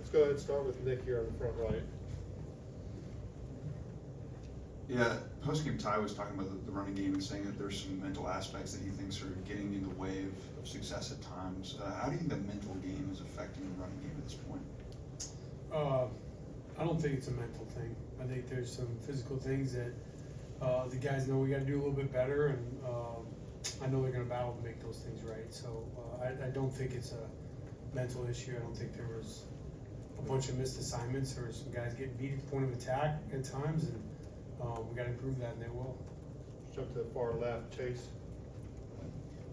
Let's go ahead and start with Nick here on the front right. Yeah, post-game Ty was talking about the running game and saying that there's some mental aspects that he thinks are getting in the way of success at times. How do you think the mental game is affecting the running game at this point? I don't think it's a mental thing. I think there's some physical things that the guys know we got to do a little bit better, and I know they're going to battle to make those things right. So I don't think it's a mental issue. I don't think there was a bunch of missed assignments or some guys getting beat at the point of attack at times, and we got to improve that, and they will. Let's jump to the far left, Chase.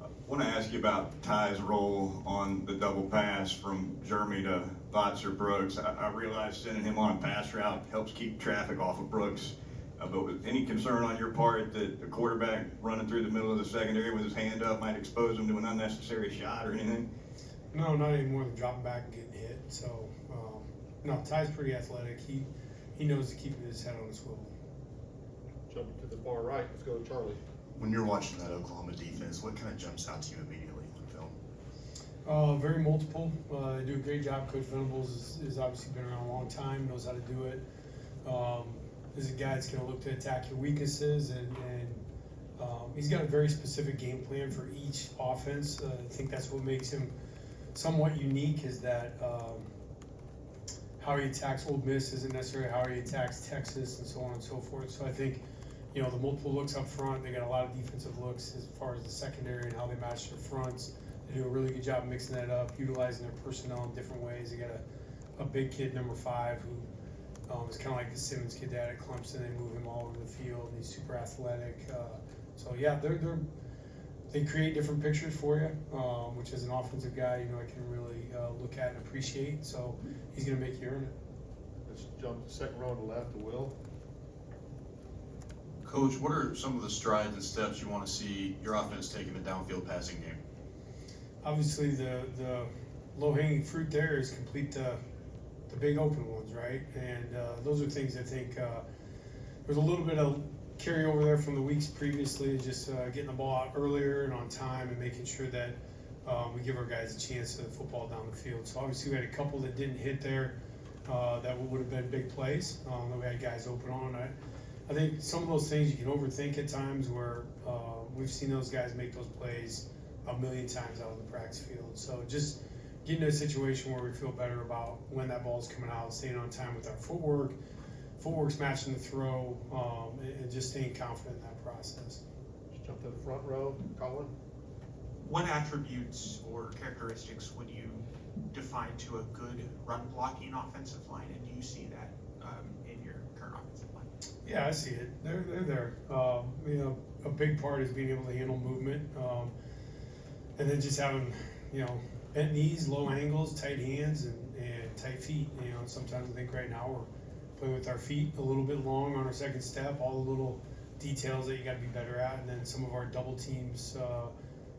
I want to ask you about Ty's role on the double pass from Jeremy to Lotz or Brooks. I realize sending him on a pass route helps keep traffic off of Brooks. But with any concern on your part that the quarterback running through the middle of the secondary with his hand up might expose him to an unnecessary shot or anything? No, not any more than dropping back and getting hit. So, no, Ty's pretty athletic. He knows to keep his head on his swivel. Jump to the far right. Let's go to Charlie. When you're watching that Oklahoma defense, what kind of jumps out to you immediately on film? Very multiple. They do a great job. Coach Venables has obviously been around a long time, knows how to do it. Is a guy that's going to look to attack your weaknesses, and he's got a very specific game plan for each offense. I think that's what makes him somewhat unique, is that how he attacks Ole Miss isn't necessarily how he attacks Texas, and so on and so forth. So I think, the multiple looks up front, they got a lot of defensive looks as far as the secondary and how they match their fronts. They do a really good job mixing that up, utilizing their personnel in different ways. They got a big kid, number 5, who it's kind of like the Simmons kid they had at Clemson. They move him all over the field. He's super athletic. So yeah, they create different pictures for you, which as an offensive guy, I can really look at and appreciate. So he's going to make you earn it. Let's jump to the second row on the left to Will. Coach, what are some of the strides and steps you want to see your offense take in the downfield passing game? Obviously, the low-hanging fruit there is complete the big open ones, right? And those are things I think there's a little bit of carryover there from the weeks previously, just getting the ball out earlier and on time and making sure that we give our guys a chance to football down the field. So obviously we had a couple that didn't hit there that would have been big plays that we had guys open on. I think some of those things you can overthink at times, where we've seen those guys make those plays a million times out of the practice field. So just getting in a situation where we feel better about when that ball's coming out, staying on time with our footwork's matching the throw, and just staying confident in that process. Let's jump to the front row, Colin. What attributes or characteristics would you define to a good run blocking offensive line, and do you see that in your current offensive line? Yeah, I see it. They're there. A big part is being able to handle movement, and then just having, bent knees, low angles, tight hands, and tight feet. Sometimes I think right now we're playing with our feet a little bit long on our second step, all the little details that you got to be better at, and then some of our double teams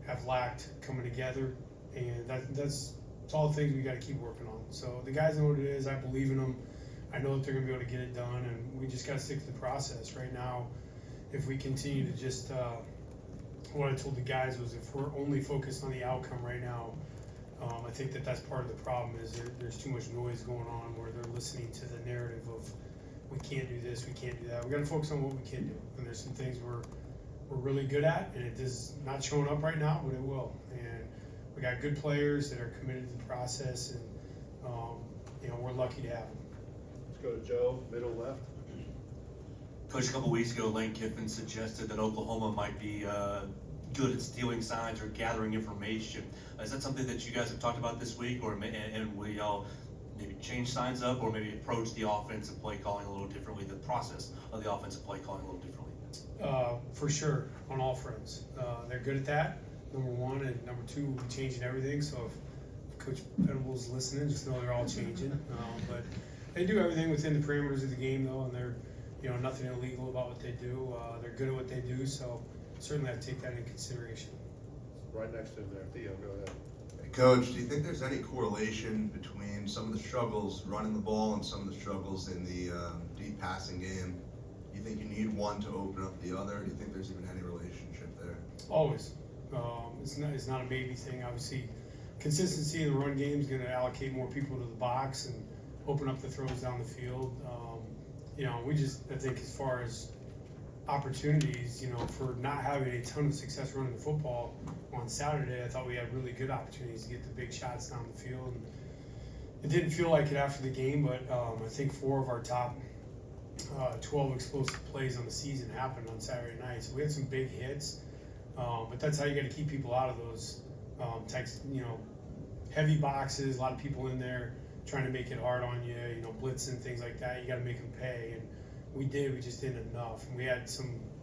have lacked coming together, and that's all the things we got to keep working on. So the guys know what it is. I believe in them. I know that they're going to be able to get it done, and we just got to stick to the process. Right now, if we continue to just what I told the guys was, if we're only focused on the outcome right now, I think that's part of the problem, is there's too much noise going on where they're listening to the narrative of we can't do this, we can't do that. We got to focus on what we can do, and there's some things we're really good at, and it is not showing up right now, but it will. And we got good players that are committed to the process, and we're lucky to have them. Let's go to Joe, middle left. Coach, a couple weeks ago, Lane Kiffin suggested that Oklahoma might be good at stealing signs or gathering information. Is that something that you guys have talked about this week, and will y'all maybe change signs up, or maybe approach the offensive play calling a little differently, the process of the offensive play calling a little differently? For sure, on all fronts. They're good at that, number one, and number two, we'll be changing everything. So if Coach Venables is listening, just know they're all changing. But they do everything within the parameters of the game, though, and they're nothing illegal about what they do. They're good at what they do, so certainly have to take that into consideration. Right next to him there, Theo, go ahead. Hey, Coach, do you think there's any correlation between some of the struggles running the ball and some of the struggles in the deep passing game? Do you think you need one to open up the other? Do you think there's even any relationship there? Always. It's not a maybe thing. Obviously, consistency in the run game is going to allocate more people to the box, and open up the throws down the field. You know, I think as far as opportunities, you know, for not having a ton of success running the football on Saturday, I thought we had really good opportunities to get the big shots down the field. And it didn't feel like it after the game, but I think 4 of our top 12 explosive plays on the season happened on Saturday night. So we had some big hits, but that's how you got to keep people out of those types, you know, heavy boxes, a lot of people in there trying to make it hard on you, you know, blitzing, things like that. You got to make them pay. And we just didn't enough. And we had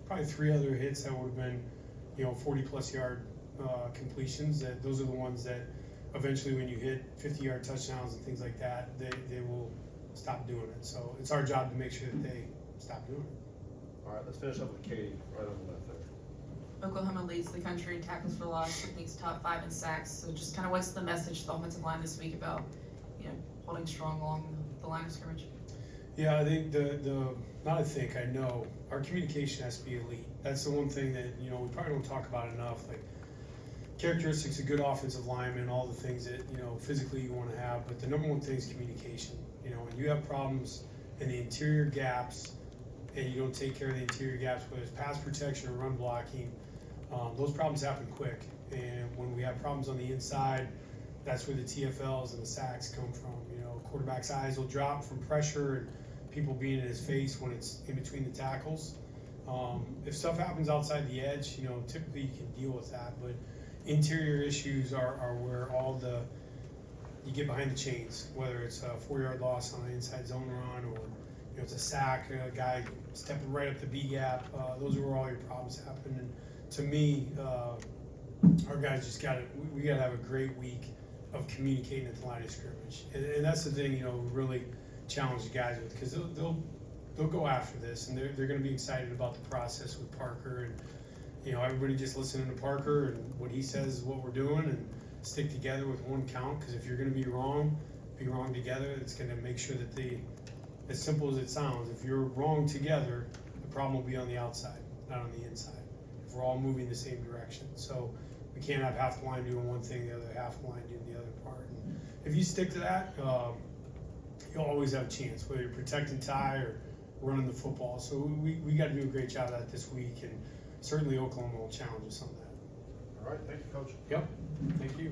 probably 3 other hits that would have been, you know, 40-plus yard completions. Those are the ones that eventually when you hit 50-yard touchdowns and things like that, they will stop doing it. So it's our job to make sure that they stop doing it. All right, let's finish up with Katie, right on the left there. Oklahoma leads the country in tackles for loss. I think it's top 5 in sacks. So just kind of what's the message to the offensive line this week about, you know, holding strong along the line of scrimmage? Yeah, I think I know our communication has to be elite. That's the one thing that, you know, we probably don't talk about enough. Like characteristics of good offensive linemen, all the things that, you know, physically you want to have, but the number one thing is communication. You know, when you have problems in the interior gaps and you don't take care of the interior gaps, whether it's pass protection or run blocking, those problems happen quick. And when we have problems on the inside, that's where the TFLs and the sacks come from. You know, quarterback's eyes will drop from pressure and people being in his face when it's in between the tackles. If stuff happens outside the edge, you know, typically you can deal with that, but interior issues are where you get behind the chains, whether it's a 4-yard loss on an inside zone run or, you know, it's a sack, a guy stepping right up the B gap. Those are where all your problems happen. And to me, our guys just we got to have a great week of communicating at the line of scrimmage. And that's the thing, you know, we really challenge the guys with, because they'll go after this and they're going to be excited about the process with Parker. And, you know, everybody just listening to Parker and what he says is what we're doing, and stick together with one count, because if you're going to be wrong together. It's going to make sure that as simple as it sounds, if you're wrong together, the problem will be on the outside, not on the inside. If we're all moving the same direction. So we can't have half the line doing one thing, the other half the line doing the other part. And if you stick to that, you'll always have a chance, whether you're protecting Ty or running the football. So we got to do a great job of that this week, and certainly Oklahoma will challenge us on that. All right, thank you, Coach. Yep, thank you.